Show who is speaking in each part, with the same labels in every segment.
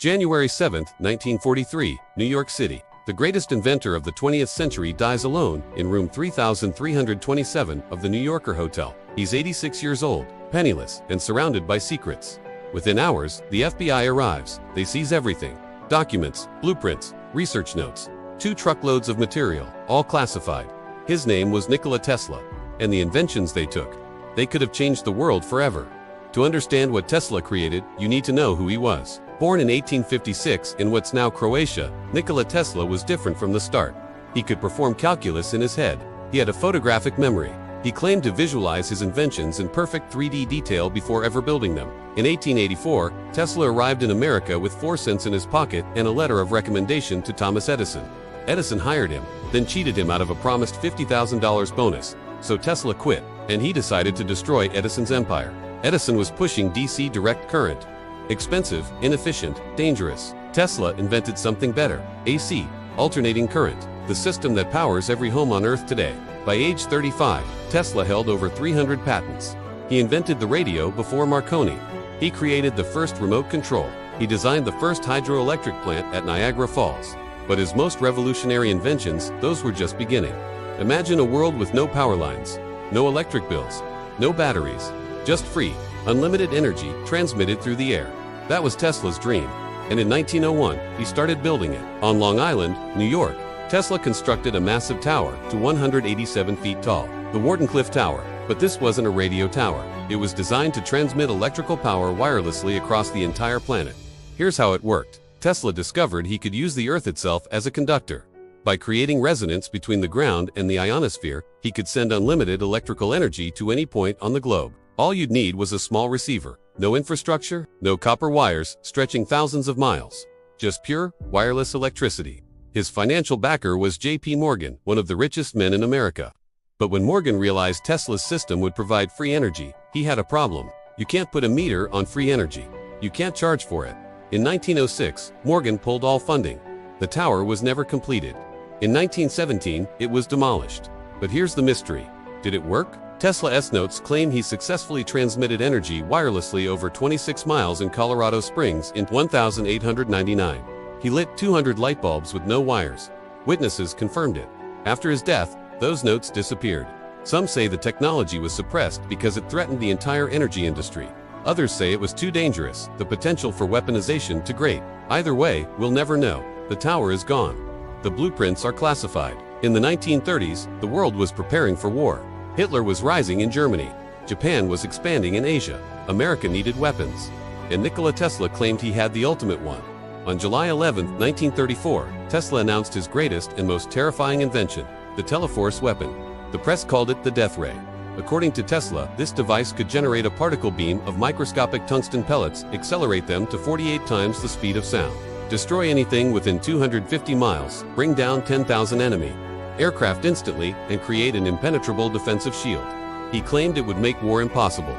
Speaker 1: January 7, 1943, New York City. The greatest inventor of the 20th century dies alone in room 3327 of the New Yorker Hotel. He's 86 years old, penniless, and surrounded by secrets. Within hours, the FBI arrives. They seize everything: documents, blueprints, research notes, 2 truckloads of material, all classified. His name was Nikola Tesla, and the inventions they took, they could have changed the world forever. To understand what Tesla created, you need to know who he was. Born in 1856 in what's now Croatia, Nikola Tesla was different from the start. He could perform calculus in his head. He had a photographic memory. He claimed to visualize his inventions in perfect 3D detail before ever building them. In 1884, Tesla arrived in America with 4 cents in his pocket and a letter of recommendation to Thomas Edison. Edison hired him, then cheated him out of a promised $50,000 bonus. So Tesla quit, and he decided to destroy Edison's empire. Edison was pushing DC direct current. Expensive, inefficient, dangerous. Tesla invented something better: AC, alternating current, the system that powers every home on Earth today. By age 35, Tesla held over 300 patents. He invented the radio before Marconi. He created the first remote control. He designed the first hydroelectric plant at Niagara Falls. But his most revolutionary inventions, those were just beginning. Imagine a world with no power lines, no electric bills, no batteries, just free, unlimited energy transmitted through the air. That was Tesla's dream, and in 1901, he started building it. On Long Island, New York, Tesla constructed a massive tower to 187 feet tall, the Wardenclyffe Tower. But this wasn't a radio tower. It was designed to transmit electrical power wirelessly across the entire planet. Here's how it worked. Tesla discovered he could use the Earth itself as a conductor. By creating resonance between the ground and the ionosphere, he could send unlimited electrical energy to any point on the globe. All you'd need was a small receiver. No infrastructure, no copper wires stretching thousands of miles. Just pure, wireless electricity. His financial backer was J.P. Morgan, one of the richest men in America. But when Morgan realized Tesla's system would provide free energy, he had a problem. You can't put a meter on free energy. You can't charge for it. In 1906, Morgan pulled all funding. The tower was never completed. In 1917, it was demolished. But here's the mystery. Did it work? Tesla's notes claim he successfully transmitted energy wirelessly over 26 miles in Colorado Springs in 1899. He lit 200 light bulbs with no wires. Witnesses confirmed it. After his death, those notes disappeared. Some say the technology was suppressed because it threatened the entire energy industry. Others say it was too dangerous, the potential for weaponization too great. Either way, we'll never know. The tower is gone. The blueprints are classified. In the 1930s, the world was preparing for war. Hitler was rising in Germany. Japan was expanding in Asia. America needed weapons. And Nikola Tesla claimed he had the ultimate one. On July 11, 1934, Tesla announced his greatest and most terrifying invention, the Teleforce weapon. The press called it the death ray. According to Tesla, this device could generate a particle beam of microscopic tungsten pellets, accelerate them to 48 times the speed of sound, destroy anything within 250 miles, bring down 10,000 enemy aircraft instantly, and create an impenetrable defensive shield. He claimed it would make war impossible.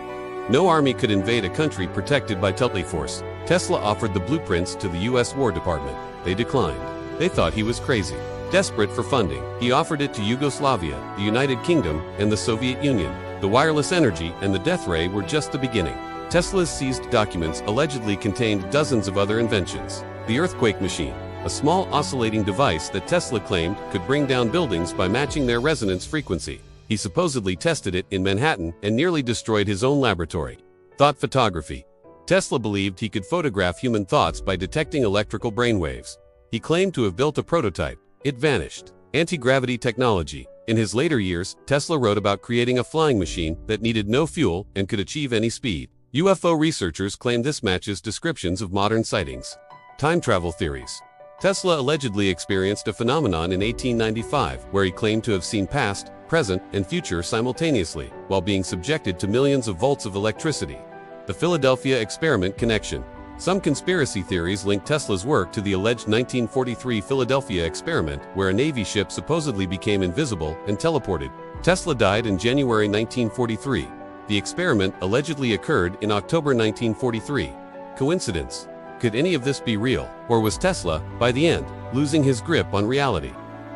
Speaker 1: No army could invade a country protected by Teleforce. Tesla offered the blueprints to the U.S. War Department. They declined. They thought he was crazy. Desperate for funding, he offered it to Yugoslavia, the United Kingdom, and the Soviet Union. The wireless energy and the death ray were just the beginning. Tesla's seized documents allegedly contained dozens of other inventions. The earthquake machine, a small oscillating device that Tesla claimed could bring down buildings by matching their resonance frequency. He supposedly tested it in Manhattan and nearly destroyed his own laboratory. Thought photography. Tesla believed he could photograph human thoughts by detecting electrical brainwaves. He claimed to have built a prototype. It vanished. Anti-gravity technology. In his later years, Tesla wrote about creating a flying machine that needed no fuel and could achieve any speed. UFO researchers claim this matches descriptions of modern sightings. Time travel theories. Tesla allegedly experienced a phenomenon in 1895 where he claimed to have seen past, present, and future simultaneously, while being subjected to millions of volts of electricity. The Philadelphia experiment connection. Some conspiracy theories link Tesla's work to the alleged 1943 Philadelphia experiment, where a Navy ship supposedly became invisible and teleported. Tesla died in January 1943. The experiment allegedly occurred in October 1943. Coincidence? Could any of this be real? Or was Tesla, by the end, losing his grip on reality?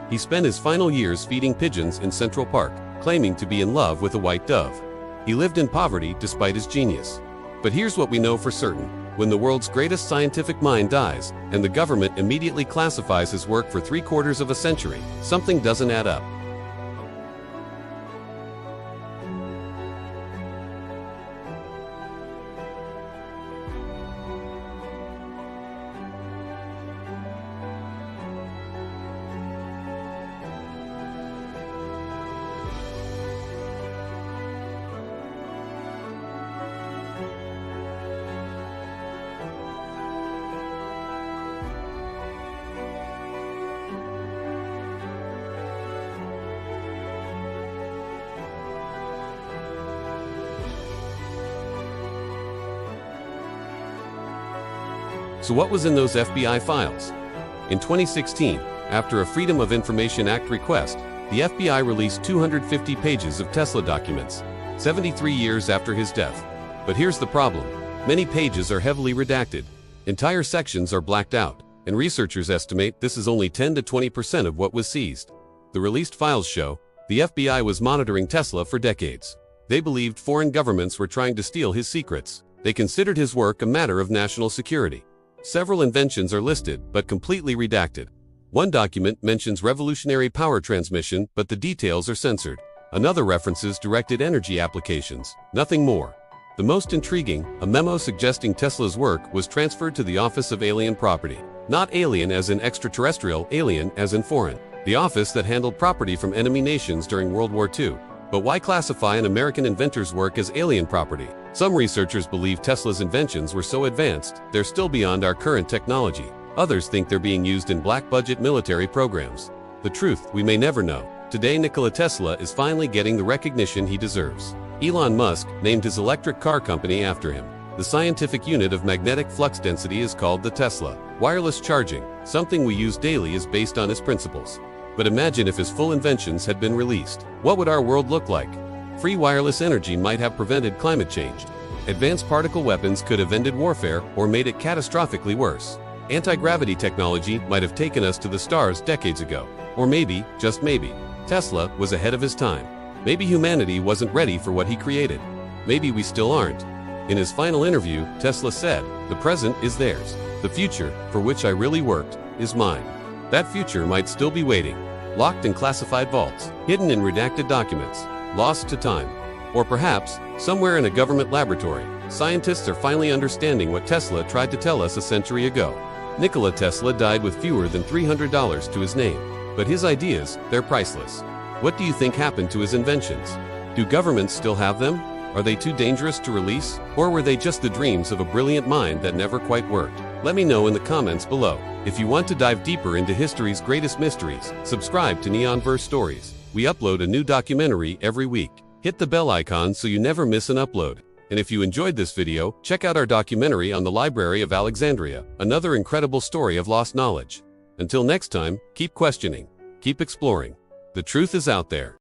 Speaker 1: He spent his final years feeding pigeons in Central Park, claiming to be in love with a white dove. He lived in poverty despite his genius. But here's what we know for certain. When the world's greatest scientific mind dies, and the government immediately classifies his work for 3/4 of a century, something doesn't add up. So what was in those FBI files? In 2016, after a Freedom of Information Act request, the FBI released 250 pages of Tesla documents, 73 years after his death. But here's the problem. Many pages are heavily redacted. Entire sections are blacked out, and researchers estimate this is only 10 to 20% of what was seized. The released files show the FBI was monitoring Tesla for decades. They believed foreign governments were trying to steal his secrets. They considered his work a matter of national security. Several inventions are listed, but completely redacted. One document mentions revolutionary power transmission, but the details are censored. Another references directed energy applications, nothing more. The most intriguing, a memo suggesting Tesla's work was transferred to the Office of Alien Property. Not alien as in extraterrestrial, alien as in foreign. The office that handled property from enemy nations during World War II. But why classify an American inventor's work as alien property? Some researchers believe Tesla's inventions were so advanced, they're still beyond our current technology. Others think they're being used in black-budget military programs. The truth, we may never know. Today, Nikola Tesla is finally getting the recognition he deserves. Elon Musk named his electric car company after him. The scientific unit of magnetic flux density is called the Tesla. Wireless charging, something we use daily, is based on his principles. But imagine if his full inventions had been released. What would our world look like? Free wireless energy might have prevented climate change. Advanced particle weapons could have ended warfare or made it catastrophically worse. Anti-gravity technology might have taken us to the stars decades ago. Or maybe, just maybe, Tesla was ahead of his time. Maybe humanity wasn't ready for what he created. Maybe we still aren't. In his final interview, Tesla said, "The present is theirs. The future, for which I really worked, is mine." That future might still be waiting, locked in classified vaults, hidden in redacted documents, lost to time. Or perhaps, somewhere in a government laboratory, scientists are finally understanding what Tesla tried to tell us a century ago. Nikola Tesla died with fewer than $300 to his name. But his ideas, they're priceless. What do you think happened to his inventions? Do governments still have them? Are they too dangerous to release? Or were they just the dreams of a brilliant mind that never quite worked? Let me know in the comments below. If you want to dive deeper into history's greatest mysteries, subscribe to Neonverse Stories. We upload a new documentary every week. Hit the bell icon so you never miss an upload. And if you enjoyed this video, check out our documentary on the Library of Alexandria, another incredible story of lost knowledge. Until next time, keep questioning, keep exploring. The truth is out there.